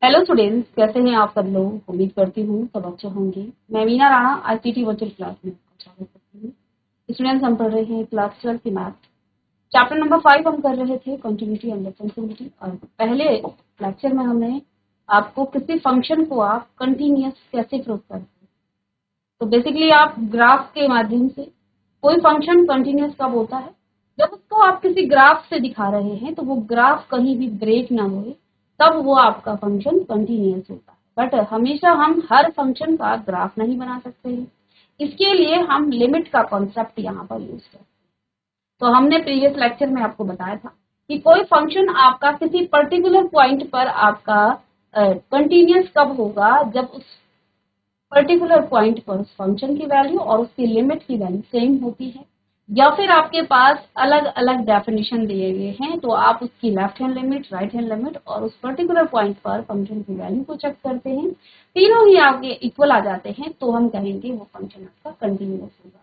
Hello students, कैसे हैं आप सब लोग। उम्मीद करती हूँ सब अच्छे होंगे। मैं Meena Rana ICT virtual class में आपका स्वागत करती हूँ। स्टूडेंट्स, हम पढ़ रहे हैं क्लास 12 की मैथ चैप्टर नंबर 5। हम कर रहे थे कंटिन्यूटी एंड डिफरेंशिएबिलिटी। और पहले लेक्चर में हमने आपको किसी फंक्शन को आप कंटिन्यूअस कैसे प्रूव करते हैं। तो बेसिकली आप ग्राफ के माध्यम से कोई फंक्शन कंटिन्यूअस कब होता है, जब उसको आप किसी ग्राफ से दिखा रहे हैं तो वो ग्राफ कहीं भी ब्रेक ना हो, तब वो आपका फंक्शन कंटिन्यूअस होता है। बट हमेशा हम हर फंक्शन का ग्राफ नहीं बना सकते हैं, इसके लिए हम लिमिट का कॉन्सेप्ट यहाँ पर यूज करते हैं। तो हमने प्रीवियस लेक्चर में आपको बताया था कि कोई फंक्शन आपका किसी पर्टिकुलर पॉइंट पर आपका कंटिन्यूअस कब होगा, जब उस पर्टिकुलर पॉइंट पर उस फंक्शन की वैल्यू और उसकी लिमिट की वैल्यू सेम होती है, या फिर आपके पास अलग अलग डेफिनेशन दिए गए हैं तो आप उसकी left hand limit, right hand limit और उस पर्टिकुलर पॉइंट पर फंक्शन की वैल्यू को चेक करते हैं, तीनों ही आपके इक्वल आ जाते हैं तो हम कहेंगे वो फंक्शन आपका कंटिन्यूअस होगा।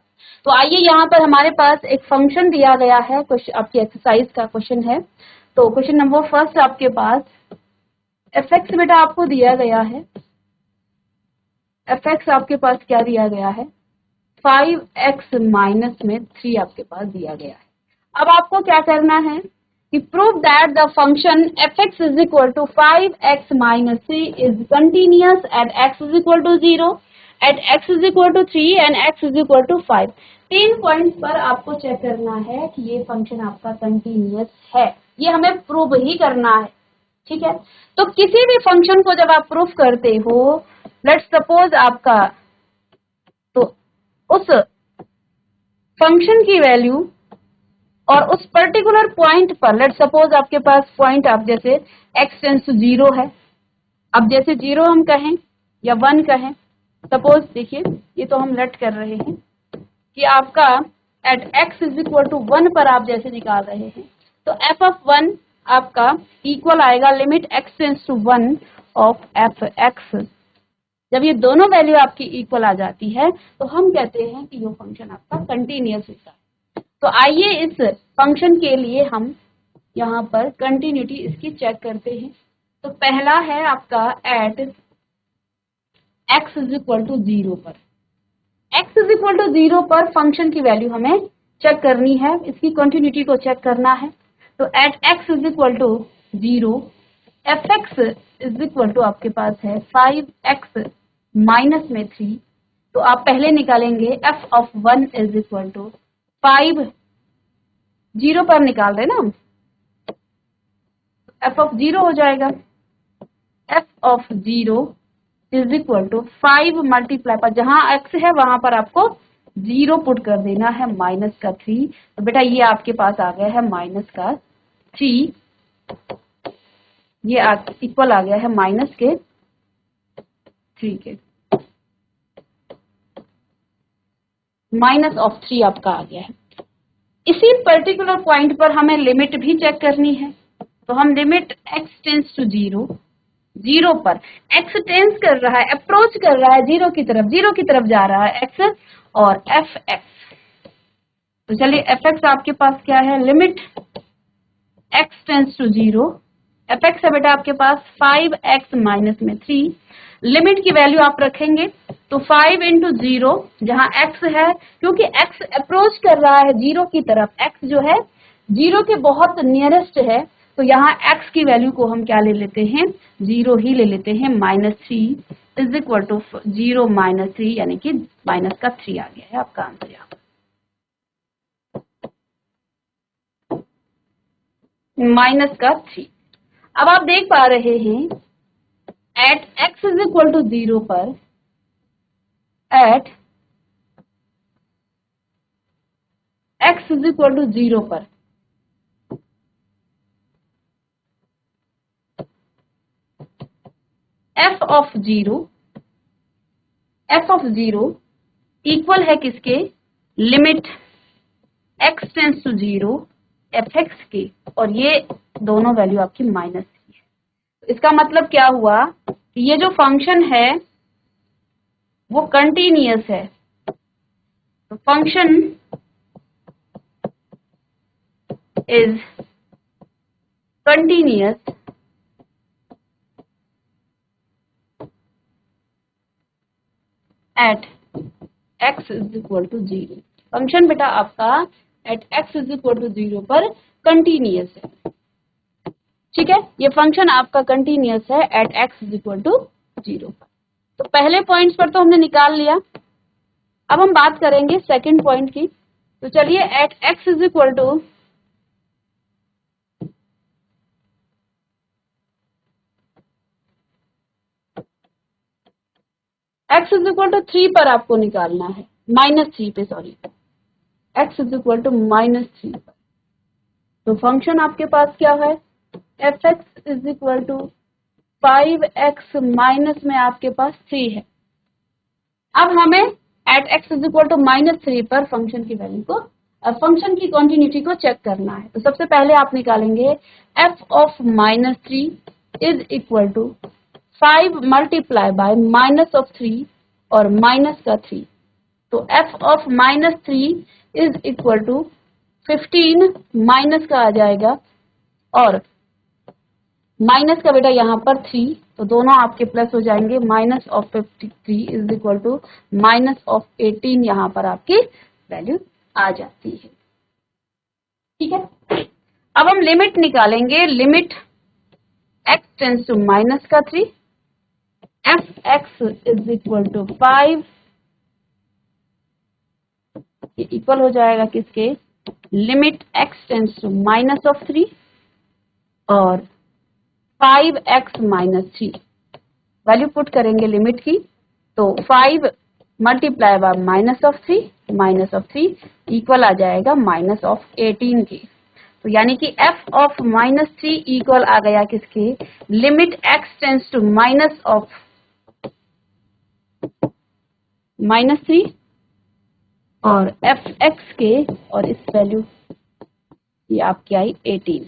तो आइए, यहाँ पर हमारे पास एक फंक्शन दिया गया है, आपकी एक्सरसाइज का क्वेश्चन है। तो क्वेश्चन नंबर फर्स्ट आपके पास एफ एक्स बेटा आपको दिया गया है। एफ एक्स आपके पास क्या दिया गया है, 5x माइनस में 3 आपके पास दिया गया है। अब आपको क्या करना है कि prove that the function fx is equal to 5x minus 3 is continuous at x is equal to 0, at x is equal to 3 and x is equal to 5। 3 points पर आपको चेक करना है कि ये फंक्शन आपका कंटिन्यूअस है। ये हमें प्रूव ही करना है, ठीक है। तो किसी भी फंक्शन को जब आप प्रूफ करते हो, लेट्स सपोज आपका, तो उस फंक्शन की वैल्यू और उस पर्टिकुलर पॉइंट पर, लेट सपोज आपके पास पॉइंट आप जैसे x टेंस टू 0 है। अब जैसे 0 हम कहें या 1 कहें, सपोज देखिए ये तो हम लेट कर रहे हैं कि आपका at x is equal to 1 पर आप जैसे निकाल रहे हैं, तो f ऑफ 1 आपका इक्वल आएगा limit x tends to 1 of f x. जब ये दोनों वैल्यू आपकी इक्वल आ जाती है तो हम कहते हैं कि ये फंक्शन आपका कंटिन्यूअस होता है। तो आइए इस फंक्शन के लिए हम यहाँ पर कंटिन्यूटी इसकी चेक करते हैं। तो पहला है आपका at x is equal to 0 पर। x इज इक्वल टू 0 पर फंक्शन की वैल्यू हमें चेक करनी है, इसकी कंटिन्यूटी को चेक करना है। तो at x is equal to 0, f x is equal to आपके पास है 5x माइनस में 3। तो आप पहले निकालेंगे f of 1 is equal to 5, 0 पर निकाल रहे ना, f ऑफ 0 हो जाएगा। f of 0 is equal to 5 multiply पर, जहां x है वहां पर आपको 0 पुट कर देना है, माइनस का 3। तो बेटा ये आपके पास आ गया है माइनस का 3, ये इक्वल आ गया है माइनस के 3 के, माइनस ऑफ 3 आपका आ गया है। इसी पर्टिकुलर पॉइंट पर हमें लिमिट भी चेक करनी है। तो हम लिमिट x टेंस टू 0, 0 पर x टेंस कर रहा है, अप्रोच कर रहा है 0 की तरफ, 0 की तरफ जा रहा है x और एफ एक्स। तो चलिए एफ एक्स आपके पास क्या है, limit x tends to 0, f x है बेटा आपके पास 5x माइनस में 3। लिमिट की वैल्यू आप रखेंगे तो 5 इंटू 0, जहां x है, क्योंकि x अप्रोच कर रहा है 0 की तरफ, x जो है 0 के बहुत नियरेस्ट है, तो यहाँ x की वैल्यू को हम क्या ले लेते हैं, 0 ही ले लेते हैं। Minus 3 is equal to 0 minus 3, यानी कि माइनस का 3 आ गया है आपका आंसर यहाँ पर, माइनस का 3। अब आप देख पा रहे हैं at x is equal to 0 पर, at x is equal to 0 पर f of 0, f of 0 equal है किसके, limit x tends to 0 f x के, और ये दोनों वैल्यू आपकी माइनस की है। तो इसका मतलब क्या हुआ कि ये जो फंक्शन है वो कंटिन्यूअस है। तो function is continuous at x is equal to 0। Function बेटा आपका at x is equal to 0 पर कंटिन्यूअस है। ठीक है, ये फंक्शन आपका कंटिन्यूअस है at x is equal to 0 पर। तो पहले पॉइंट्स पर तो हमने निकाल लिया। अब हम बात करेंगे सेकंड पॉइंट की। तो चलिए at x is equal to x is equal to 3 पर आपको निकालना है, -3 पे, sorry, x is equal to -3 पर। तो फंक्शन आपके पास क्या है, fx is equal to 5x minus में आपके पास 3 है। अब हमें at x is equal to -3 पर फंक्शन की वैल्यू को, फंक्शन की कॉन्टिन्यूटी को चेक करना है। तो सबसे पहले आप निकालेंगे f of -3 is equal to 5 multiply by minus of 3 और माइनस का 3। तो f of -3 is equal to 15 minus का आ जाएगा और माइनस का बेटा यहाँ पर 3, तो दोनों आपके प्लस हो जाएंगे। Minus of 53 is equal to minus of 18, यहाँ पर आपकी वैल्यू आ जाती है। ठीक है, अब हम लिमिट निकालेंगे। Limit x tends to minus का 3, f(x) इज इक्वल टू 5, ये इक्वल हो जाएगा किसके, limit x tends to minus of 3 और 5x माइनस 3। वैल्यू पुट करेंगे लिमिट की, तो 5 multiply by minus of 3 equal आ जाएगा माइनस ऑफ 18 की। तो यानी कि f ऑफ -3 इक्वल आ गया किसके, limit x tends to minus of -3 और f(x) के, और इस वैल्यू ये आपकी आई 18।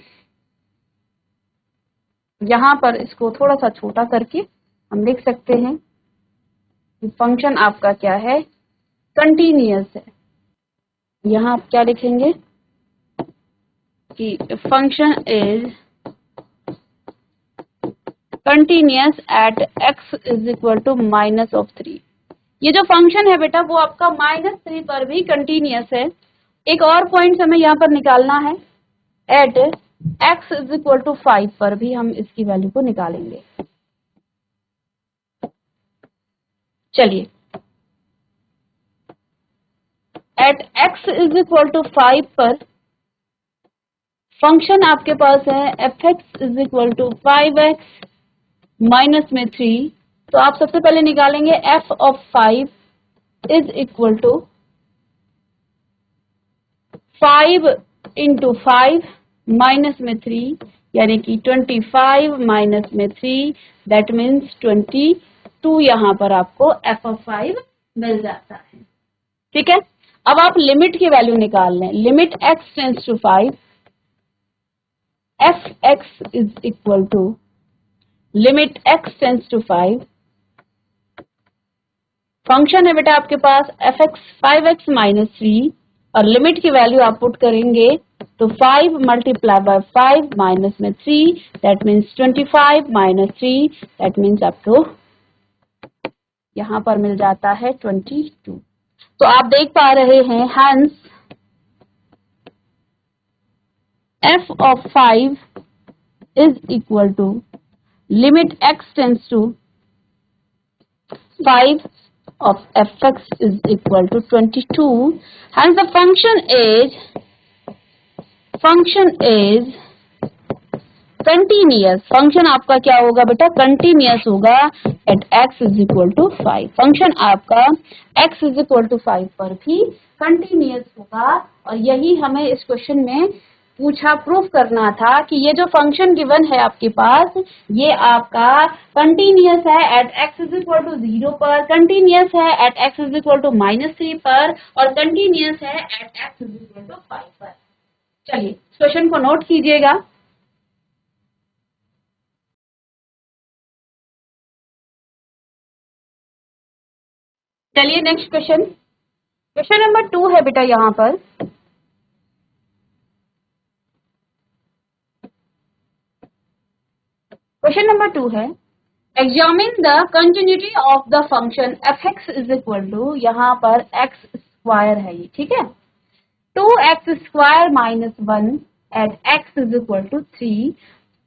यहाँ पर इसको थोड़ा सा छोटा करके हम लिख सकते हैं कि फंक्शन आपका क्या है, कंटिन्यूअस है। यहाँ आप क्या लिखेंगे कि function is continuous at x is equal to minus of 3। ये जो फंक्शन है बेटा वो आपका -3 पर भी कंटिन्यूअस है। एक और पॉइंट हमें यहाँ पर निकालना है, at x is equal to 5 पर भी हम इसकी वैल्यू को निकालेंगे। चलिए, at x is equal to 5 पर फंक्शन आपके पास है f(x) is equal to 5x minus में 3। तो आप सबसे पहले निकालेंगे f of 5 is equal to 5 into 5 minus में 3, यानी कि 25 माइनस में 3, दैट मीन्स 22। यहाँ पर आपको f ऑफ 5 मिल जाता है। ठीक है, अब आप लिमिट की वैल्यू निकाल लें। Limit x tends to 5, f(x) is equal to limit x tends to 5, function है बेटा आपके पास f(x) 5x माइनस 3 और लिमिट की वैल्यू आप पुट करेंगे तो 5 मल्टीप्लाई बाय 5 माइनस में 3, that means 25 minus 3, that means आपको यहाँ पर मिल जाता है 22। तो आप देख पा रहे हैं, hence f of 5 is equal to limit x tends to 5 of f(x) is equal to 22. Hence the function is continuous. Function आपका क्या होगा बेटा, कंटिन्यूअस होगा at x is equal to 5। Function आपका x इज इक्वल टू 5 पर भी continuous होगा। और यही हमें इस क्वेश्चन में पूछा, प्रूफ करना था कि ये जो फंक्शन गिवन है आपके पास, ये आपका कंटिन्यूअस है at x is equal to 0 पर, कंटिन्यूअस है at x is equal to -3 पर, और कंटिन्यूअस है at x is equal to 5 पर। चलिए इस क्वेश्चन को नोट कीजिएगा। चलिए नेक्स्ट क्वेश्चन, क्वेश्चन नंबर 2 है बेटा। यहाँ पर क्वेश्चन नंबर 2 है, examine the continuity of the function f x is equal to, यहाँ पर एक्स स्क्वायर है ये, ठीक है, 2x² - 1 at x is equal to 3।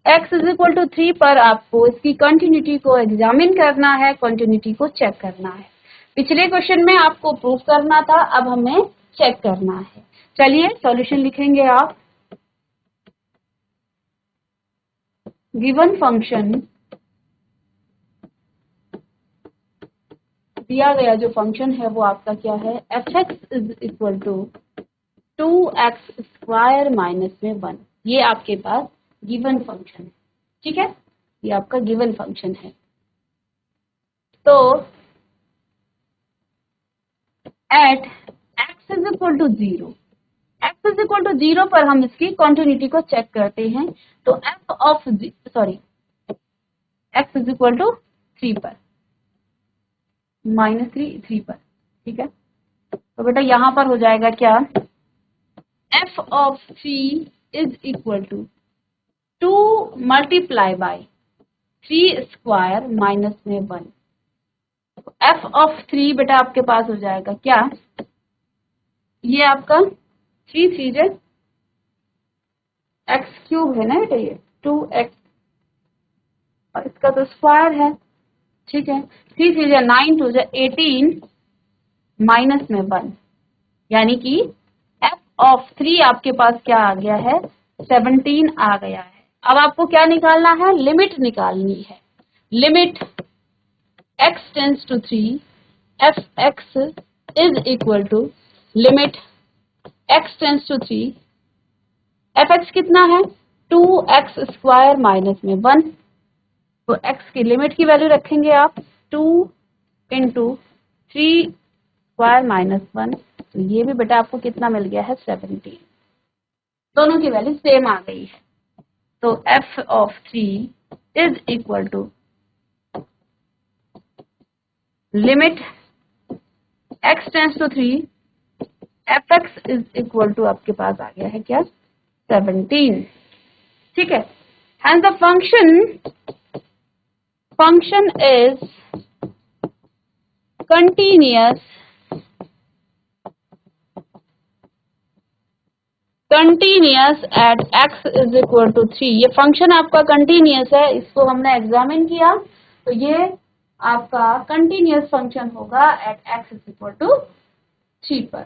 x is equal to 3 पर आपको इसकी कंटिन्यूटी को एग्जामिन करना है, कंटिन्यूटी को चेक करना है। पिछले क्वेश्चन में आपको प्रूव करना था, अब हमें चेक करना है। चलिए सॉल्यूशन लिखेंगे आप। गिवन फंक्शन, दिया गया जो फंक्शन है वो आपका क्या है, f x is equal to 2x² - 1। ये आपके पास गिवन फंक्शन है, ठीक है, ये आपका गिवन फंक्शन है। तो at x is equal to 0, x is equal to 0 पर हम इसकी कॉन्टिन्यूटी को चेक करते हैं। तो f of x is equal to 3 पर, -3 पर, ठीक है। तो बेटा यहाँ पर हो जाएगा क्या, f of 3 is equal to 2 multiply by 3² - 1। f of 3 बेटा आपके पास हो जाएगा क्या, ये आपका 3 x³ है ना बेटा, ये 2x और इसका तो स्क्वायर है, ठीक है। 3 9 2 18 माइनस में 1, यानी कि f ऑफ 3 आपके पास क्या आ गया है, 17 आ गया है। अब आपको क्या निकालना है, लिमिट निकालनी है। Limit x tends to 3 f x is equal to limit x tends to 3 f x कितना है, 2x² - 1। तो x की लिमिट की वैल्यू रखेंगे आप 2 इंटू 3² - 1। तो ये भी बेटा आपको कितना मिल गया है, 17। दोनों की वैल्यू सेम आ गई है। तो f of 3 is equal to limit x tends to 3 f x is equal to आपके पास आ गया है क्या, 17, ठीक है। And the function is continuous at x is equal to 3। ये फंक्शन आपका कंटिन्यूस है, इसको हमने एग्जामिन किया, तो ये आपका कंटिन्यूस फंक्शन होगा at x is equal to 3 पर।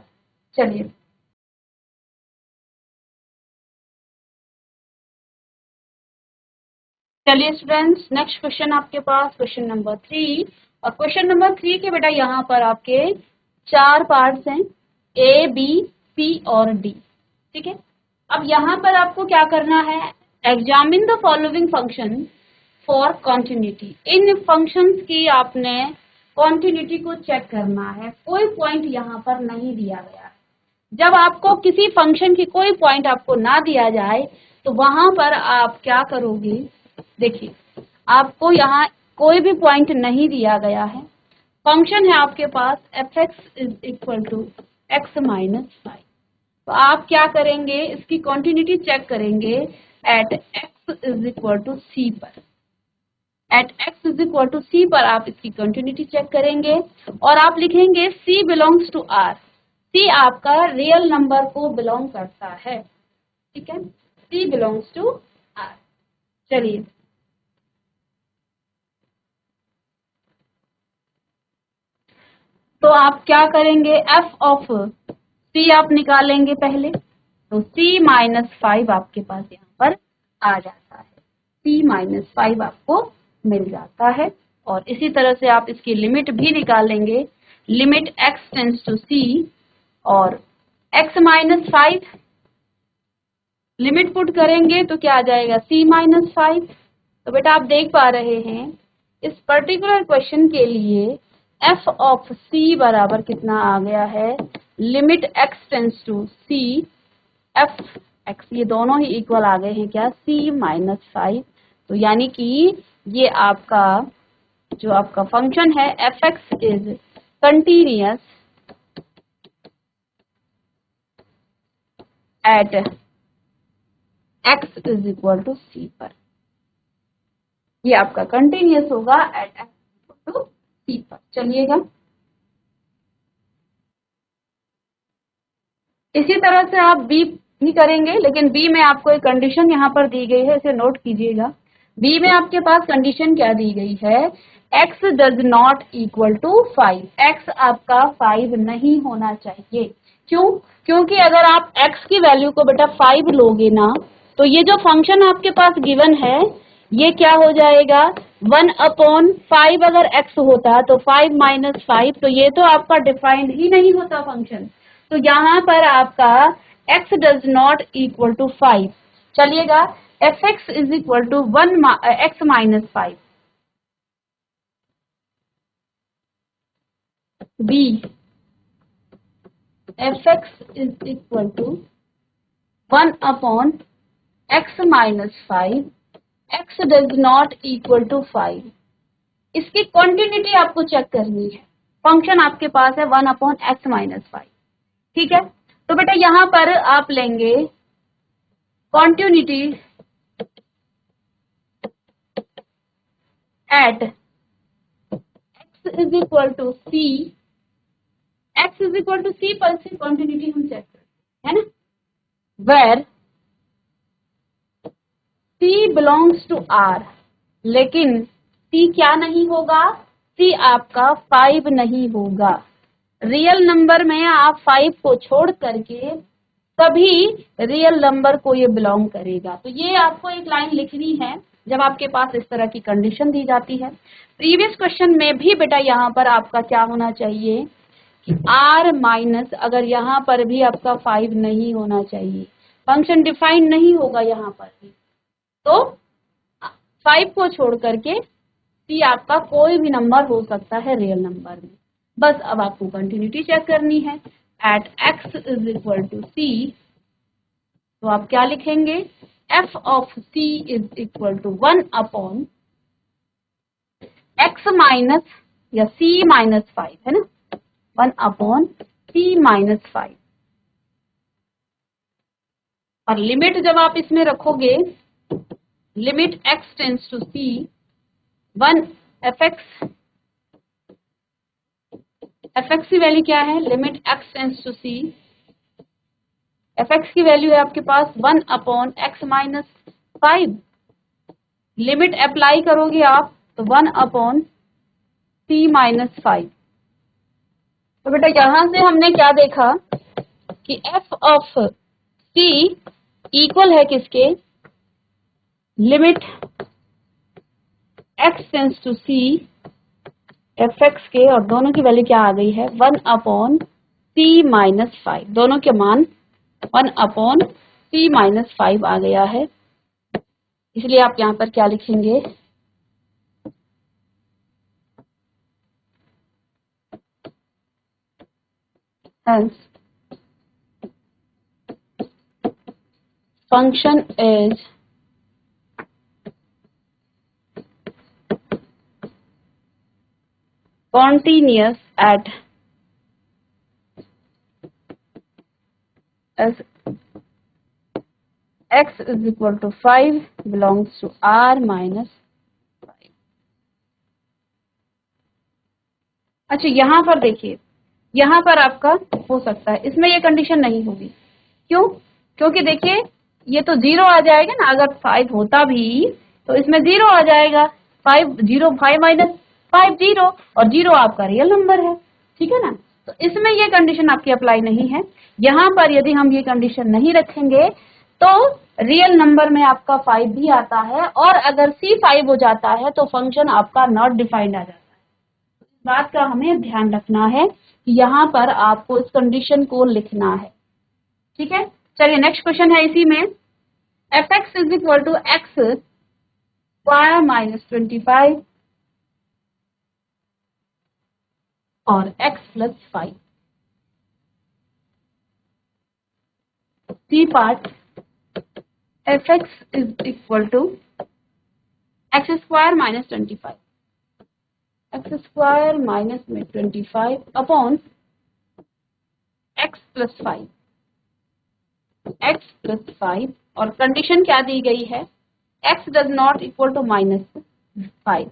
चलिए स्टूडेंट्स, नेक्स्ट क्वेश्चन आपके पास क्वेश्चन नंबर 3। और क्वेश्चन नंबर 3 के बेटा यहाँ पर आपके 4 पार्ट्स हैं, A, B, C और D, ठीक है। अब यहाँ पर आपको क्या करना है, examine the following function for continuity. In functions की आपने कॉन्टिन्यूटी को चेक करना है। कोई पॉइंट यहाँ पर नहीं दिया गया है। जब आपको किसी फंक्शन की कोई पॉइंट आपको ना दिया जाए तो वहां पर आप क्या करोगे, देखिए आपको यहाँ कोई भी पॉइंट नहीं दिया गया है, फंक्शन है आपके पास f x is equal to x - 5। तो आप क्या करेंगे, इसकी कॉन्टिन्यूटी चेक करेंगे at x is equal to c पर। At x is equal to c पर आप इसकी कंटिन्यूटी चेक करेंगे और आप लिखेंगे c belongs to r। c आपका रियल नंबर को बिलोंग करता है, ठीक है, c बिलोंग्स टू r। चलिए तो आप क्या करेंगे, f ऑफ c आप निकालेंगे पहले, तो c - 5 आपके पास यहाँ पर आ जाता है, c - 5 आपको मिल जाता है। और इसी तरह से आप इसकी लिमिट भी निकालेंगे, limit x tends to c और x - 5 लिमिट पुट करेंगे तो क्या आ जाएगा, c - 5। तो बेटा आप देख पा रहे हैं इस पर्टिकुलर क्वेश्चन के लिए f ऑफ c बराबर कितना आ गया है, limit x tends to c f x, ये दोनों ही इक्वल आ गए हैं क्या, c - 5। तो यानी कि ये आपका जो आपका फंक्शन है f x is continuous at x is equal to c पर। ये आपका कंटिन्यूअस होगा एट x टू c पर। चलिएगा, इसी तरह से आप बी भी करेंगे, लेकिन बी में आपको एक कंडीशन यहाँ पर दी गई है, इसे नोट कीजिएगा। बी में आपके पास कंडीशन क्या दी गई है, x does not equal to 5, x आपका 5 नहीं होना चाहिए। क्यों? क्योंकि अगर आप x की वैल्यू को बेटा 5 लोगे ना, तो ये जो फंक्शन आपके पास गिवन है ये क्या हो जाएगा, 1/5 अगर x होता तो 5 माइनस 5, तो ये तो आपका डिफाइंड ही नहीं होता फंक्शन। तो यहाँ पर आपका x does not equal to 5। चलिएगा, fx is equal to 1 x minus 5। b fx is equal to 1/x minus 5, x does not equal to 5। इसकी क्वांटिटी आपको चेक करनी है। फंक्शन आपके पास है 1/x माइनस 5, ठीक है। तो बेटा यहाँ पर आप लेंगे continuity at x is equal to c, x is equal to c पर से कॉन्टिन्यूटी हम चेक करते हैं, है ना, where c belongs to r, लेकिन c क्या नहीं होगा, c आपका 5 नहीं होगा। रियल नंबर में आप 5 को छोड़ करके सभी रियल नंबर को ये बिलोंग करेगा। तो ये आपको एक लाइन लिखनी है जब आपके पास इस तरह की कंडीशन दी जाती है। प्रीवियस क्वेश्चन में भी बेटा यहाँ पर आपका क्या होना चाहिए कि r माइनस, अगर यहाँ पर भी आपका 5 नहीं होना चाहिए, फंक्शन डिफाइन नहीं होगा यहाँ पर भी, तो 5 को छोड़ करके c आपका कोई भी नंबर हो सकता है रियल नंबर में। बस अब आपको कंटिन्यूटी चेक करनी है at x is equal to c। तो आप क्या लिखेंगे, f of c is equal to 1/x minus या c माइनस 5, है ना, 1/c माइनस 5। और लिमिट जब आप इसमें रखोगे, limit x tends to c, 1 fx की वैल्यू क्या है, limit x tends to c, fx की वैल्यू है आपके पास 1/x माइनस 5। लिमिट अप्लाई करोगे आप तो 1/c माइनस 5। तो बेटा यहां से हमने क्या देखा कि f ऑफ c इक्वल है किसके, limit x tends to c fx के, और दोनों की वैल्यू क्या आ गई है, 1/c माइनस 5। दोनों के मान 1/c माइनस 5 आ गया है। इसलिए आप यहाँ पर क्या लिखेंगे, hence function is continuous at as x is equal to 5 belongs to r minus 5। अच्छा, यहाँ पर देखिए, यहाँ पर आपका हो सकता है इसमें ये कंडीशन नहीं होगी। क्यों? क्योंकि देखिए ये तो 0 आ जाएगा ना, अगर 5 होता भी तो इसमें 0 आ जाएगा, 5 माइनस 5 0, और 0 आपका रियल नंबर है, ठीक है ना। तो इसमें ये कंडीशन आपकी अप्लाई नहीं है। यहाँ पर यदि हम ये कंडीशन नहीं रखेंगे तो रियल नंबर में आपका 5 भी आता है, और अगर c 5 हो जाता है तो फंक्शन आपका नॉट डिफाइंड आ जाता है। इस बात का हमें ध्यान रखना है कि यहाँ पर आपको इस कंडीशन को लिखना है, ठीक है। चलिए नेक्स्ट क्वेश्चन है इसी में, fx is equal to x square minus 25 और x plus 5। C part, fx is equal to x square minus 25, x square minus में 25 upon x plus 5, x plus 5, और कंडीशन क्या दी गई है, x does not equal to minus 5,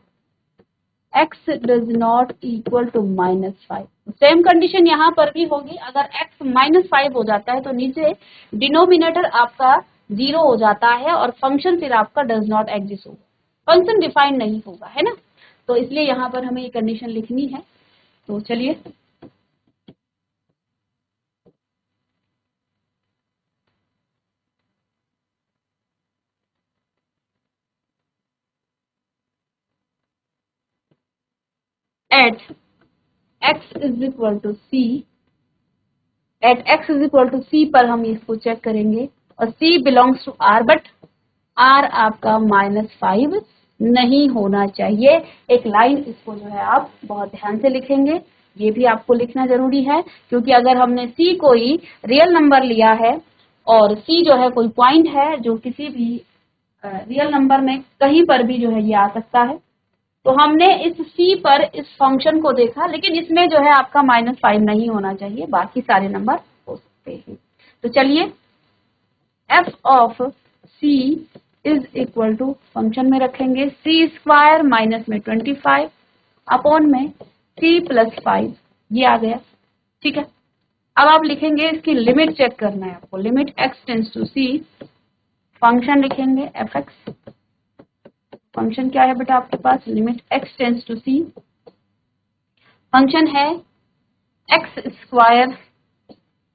x does not equal to -5। Same condition यहाँ पर भी होगी। अगर x -5 हो जाता है तो नीचे डिनोमिनेटर आपका 0 हो जाता है और फंक्शन फिर आपका डज नॉट एग्जिस्ट होगा, फंक्शन डिफाइन नहीं होगा, है ना। तो इसलिए यहाँ पर हमें ये कंडीशन लिखनी है। तो चलिए at x is equal to c, at x is equal to c पर हम इसको चेक करेंगे और c belongs to r, but r आपका -5 नहीं होना चाहिए। एक लाइन इसको जो है आप बहुत ध्यान से लिखेंगे, ये भी आपको लिखना जरूरी है, क्योंकि अगर हमने c कोई रियल नंबर लिया है और c जो है कोई पॉइंट है जो किसी भी रियल नंबर में कहीं पर भी जो है ये आ सकता है, तो हमने इस c पर इस फंक्शन को देखा, लेकिन इसमें जो है आपका -5 नहीं होना चाहिए, बाकी सारे नंबर हो सकते हैं। तो चलिए f of c is equal to function में रखेंगे c² माइनस में 25 अपॉन में c प्लस 5, ये आ गया, ठीक है। अब आप लिखेंगे, इसकी लिमिट चेक करना है आपको, limit x tends to c, function लिखेंगे fx, फंक्शन क्या है बेटा आपके पास, limit x tends to c, function है x²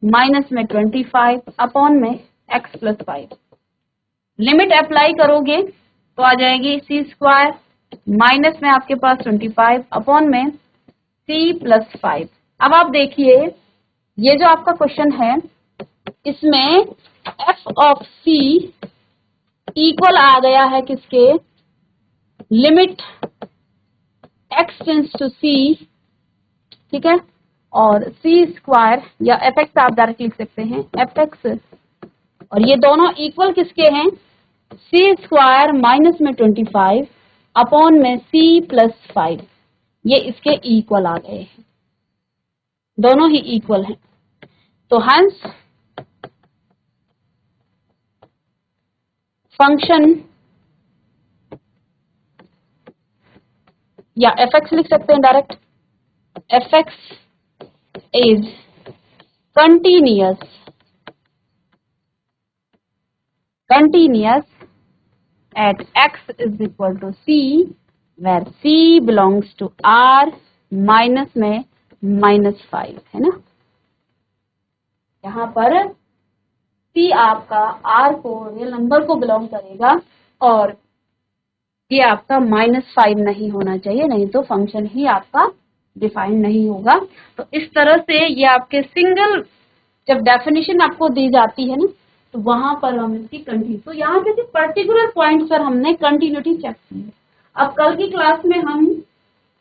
माइनस में 25 अपॉन में x प्लस 5। लिमिट अप्लाई करोगे तो आ जाएगी c² माइनस में आपके पास 25 अपॉन में c प्लस 5। अब आप देखिए, ये जो आपका क्वेश्चन है इसमें f ऑफ c इक्वल आ गया है किसके, limit x tends to c, ठीक है, और c² या fx आप डायरेक्ट लिख सकते हैं fx, और ये दोनों इक्वल किसके हैं, c² माइनस में 25 अपॉन में c प्लस 5, ये इसके इक्वल आ गए हैं, दोनों ही इक्वल हैं। तो हंस फंक्शन या fx लिख सकते हैं direct, fx is continuous at x is equal to c, where c belongs to r minus में -5, है ना। यहाँ पर c आपका r को, रियल नंबर को बिलोंग करेगा और ये आपका -5 नहीं होना चाहिए, नहीं तो फंक्शन ही आपका डिफाइन नहीं होगा। तो इस तरह से ये आपके सिंगल जब डेफिनेशन आपको दी जाती है ना, तो वहां पर हम इसकी कंटिन्यू, तो यहाँ किसी पर्टिकुलर पॉइंट पर हमने कंटिन्यूटी चेक की है। अब कल की क्लास में हम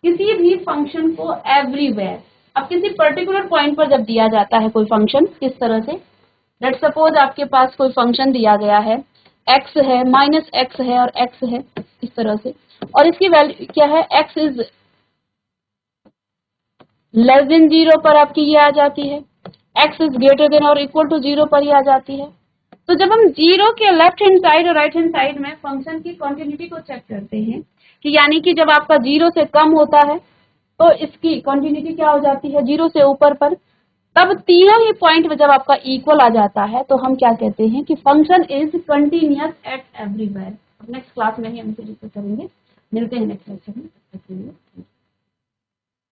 किसी भी फंक्शन को एवरीवेयर, अब किसी पर्टिकुलर पॉइंट पर जब दिया जाता है कोई फंक्शन, किस तरह से, लेट सपोज आपके पास कोई फंक्शन दिया गया है, x है, -x है और x है, इस तरह से, और इसकी वैल्यू क्या है, x इज लेस देन 0 पर आपकी ये आ जाती है, x इज ग्रेटर देन और इक्वल टू 0 पर ही आ जाती है। तो जब हम 0 के लेफ्ट हैंड साइड और राइट हैंड साइड में फंक्शन की कंटिन्यूटी को चेक करते हैं, कि यानी कि जब आपका 0 से कम होता है तो इसकी कंटिन्यूटी क्या हो जाती है, 0 से ऊपर पर, तब तीनों ही पॉइंट में जब आपका इक्वल आ जाता है तो हम क्या कहते हैं कि function is continuous eight everywhere. Next class में ही हम इसे डिस्कस करेंगे, मिलते हैं नेक्स्ट लेक्चर में।